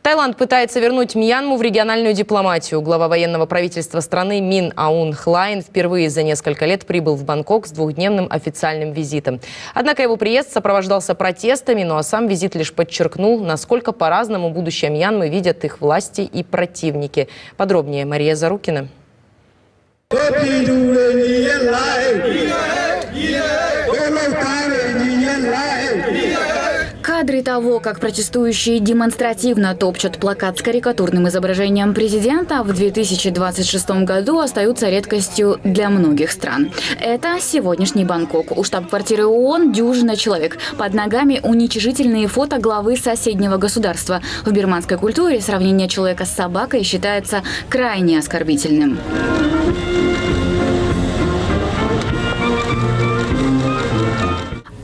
Таиланд пытается вернуть Мьянму в региональную дипломатию. Глава военного правительства страны Мин Аун Хлайн впервые за несколько лет прибыл в Бангкок с двухдневным официальным визитом. Однако его приезд сопровождался протестами, ну а сам визит лишь подчеркнул, насколько по-разному будущее Мьянмы видят их власти и противники. Подробнее Мария Зарукина. Кадры того, как протестующие демонстративно топчут плакат с карикатурным изображением президента, в 2026 году остаются редкостью для многих стран. Это сегодняшний Бангкок. У штаб-квартиры ООН дюжина человек. Под ногами уничижительные фото главы соседнего государства. В бирманской культуре сравнение человека с собакой считается крайне оскорбительным.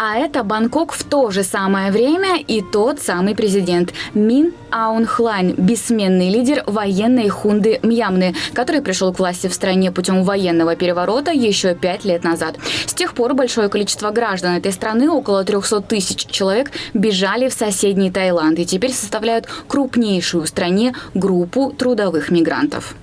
А это Бангкок в то же самое время и тот самый президент Мин Аун Хлайн, бессменный лидер военной хунты Мьянмы, который пришел к власти в стране путем военного переворота еще 5 лет назад. С тех пор большое количество граждан этой страны, около 300 тысяч человек, бежали в соседний Таиланд и теперь составляют крупнейшую в стране группу трудовых мигрантов.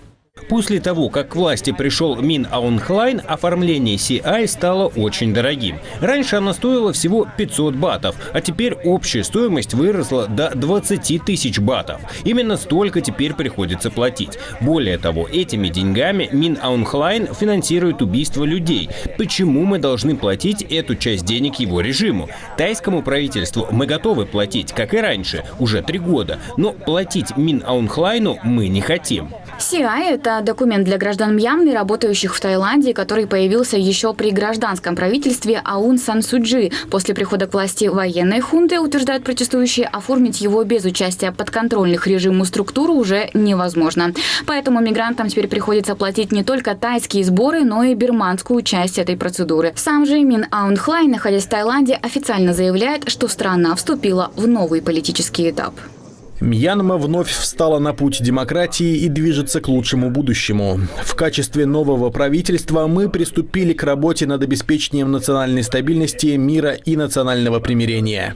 После того, как к власти пришел Мин Аун Хлайн, оформление CI стало очень дорогим. Раньше оно стоило всего 500 батов, а теперь общая стоимость выросла до 20 тысяч батов. Именно столько теперь приходится платить. Более того, этими деньгами Мин Аун Хлайн финансирует убийство людей. Почему мы должны платить эту часть денег его режиму? Тайскому правительству мы готовы платить, как и раньше, уже 3 года. Но платить Мин Аун Хлайну мы не хотим. CI – это документ для граждан Мьянмы, работающих в Таиланде, который появился еще при гражданском правительстве Аун Сан Су Чжи. После прихода к власти военной хунты, утверждают протестующие, оформить его без участия подконтрольных режиму структур уже невозможно. Поэтому мигрантам теперь приходится платить не только тайские сборы, но и бирманскую часть этой процедуры. Сам же Мин Аун Хлайн, находясь в Таиланде, официально заявляет, что страна вступила в новый политический этап. Мьянма вновь встала на путь демократии и движется к лучшему будущему. В качестве нового правительства мы приступили к работе над обеспечением национальной стабильности, мира и национального примирения.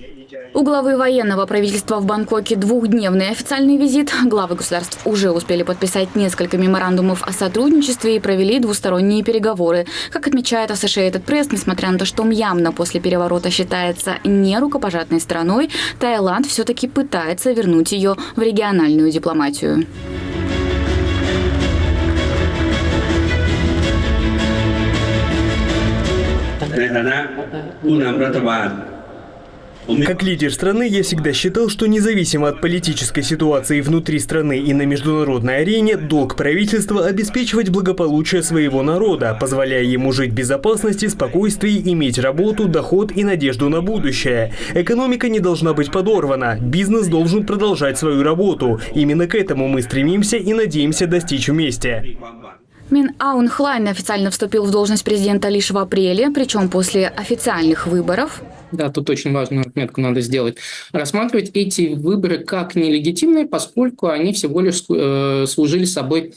У главы военного правительства в Бангкоке двухдневный официальный визит. Главы государств уже успели подписать несколько меморандумов о сотрудничестве и провели двусторонние переговоры. Как отмечает Associated Press, несмотря на то, что Мьянма после переворота считается не рукопожатной страной, Таиланд все-таки пытается вернуть ее в региональную дипломатию. Как лидер страны, я всегда считал, что независимо от политической ситуации внутри страны и на международной арене, долг правительства – обеспечивать благополучие своего народа, позволяя ему жить в безопасности, спокойствии, иметь работу, доход и надежду на будущее. Экономика не должна быть подорвана, бизнес должен продолжать свою работу. Именно к этому мы стремимся и надеемся достичь вместе. Мин Аун Хлайн официально вступил в должность президента лишь в апреле, причем после официальных выборов. Да, тут очень важную отметку надо сделать. Рассматривать эти выборы как нелегитимные, поскольку они всего лишь служили собой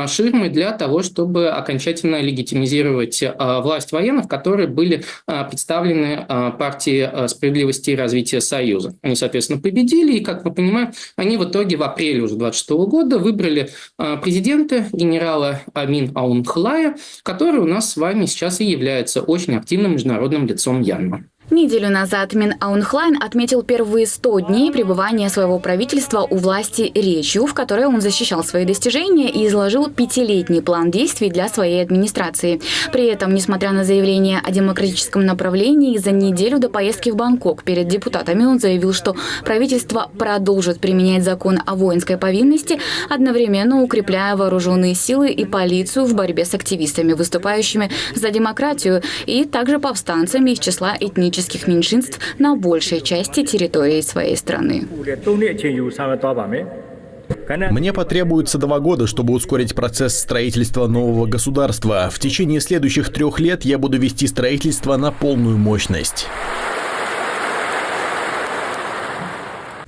ширмой для того, чтобы окончательно легитимизировать власть военных, которые были представлены партией справедливости и развития Союза. Они, соответственно, победили, и, как мы понимаем, они в итоге в апреле уже 2026 года выбрали президента, генерала Мин Аун Хлая, который у нас с вами сейчас и является очень активным международным лицом Мьянмы. Неделю назад Мин Аун Хлайн отметил первые 100 дней пребывания своего правительства у власти речью, в которой он защищал свои достижения и изложил 5-летний план действий для своей администрации. При этом, несмотря на заявление о демократическом направлении, за неделю до поездки в Бангкок перед депутатами он заявил, что правительство продолжит применять закон о воинской повинности, одновременно укрепляя вооруженные силы и полицию в борьбе с активистами, выступающими за демократию, и также повстанцами из числа этнических меньшинств на большей части территории своей страны. Мне потребуется 2 года, чтобы ускорить процесс строительства нового государства. В течение следующих 3 лет я буду вести строительство на полную мощность.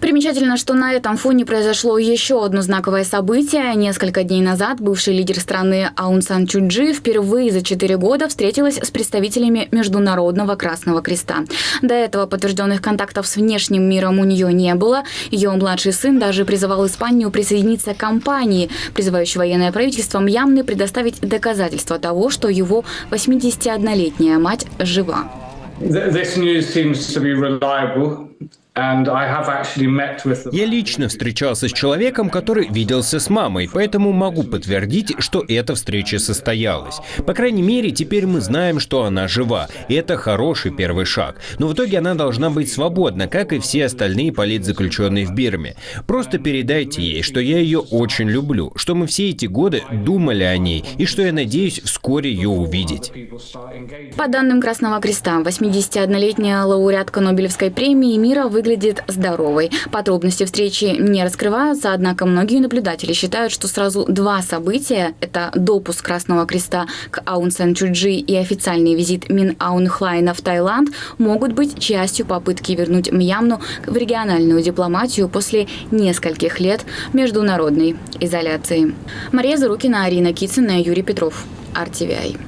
Примечательно, что на этом фоне произошло еще одно знаковое событие. Несколько дней назад бывший лидер страны Аун Сан Сuu Кyi впервые за 4 года встретилась с представителями Международного Красного Креста. До этого подтвержденных контактов с внешним миром у нее не было. Ее младший сын даже призывал Испанию присоединиться к кампании, призывающей военное правительство Мьянмы предоставить доказательства того, что его 81-летняя мать жива. Я лично встречался с человеком, который виделся с мамой, поэтому могу подтвердить, что эта встреча состоялась. По крайней мере, теперь мы знаем, что она жива, и это хороший первый шаг. Но в итоге она должна быть свободна, как и все остальные политзаключенные в Бирме. Просто передайте ей, что я ее очень люблю, что мы все эти годы думали о ней, и что я надеюсь вскоре ее увидеть. По данным Красного Креста, 81-летняя лауреатка Нобелевской премии мира выглядит здоровой. Подробности встречи не раскрываются, однако многие наблюдатели считают, что сразу два события – это допуск Красного Креста к Аун Сан Сuu Кyi и официальный визит Мин Аун Хлайна в Таиланд – могут быть частью попытки вернуть Мьянму в региональную дипломатию после нескольких лет международной изоляции. Мария Зарукина, Арина Кицина, Юрий Петров, RTVI.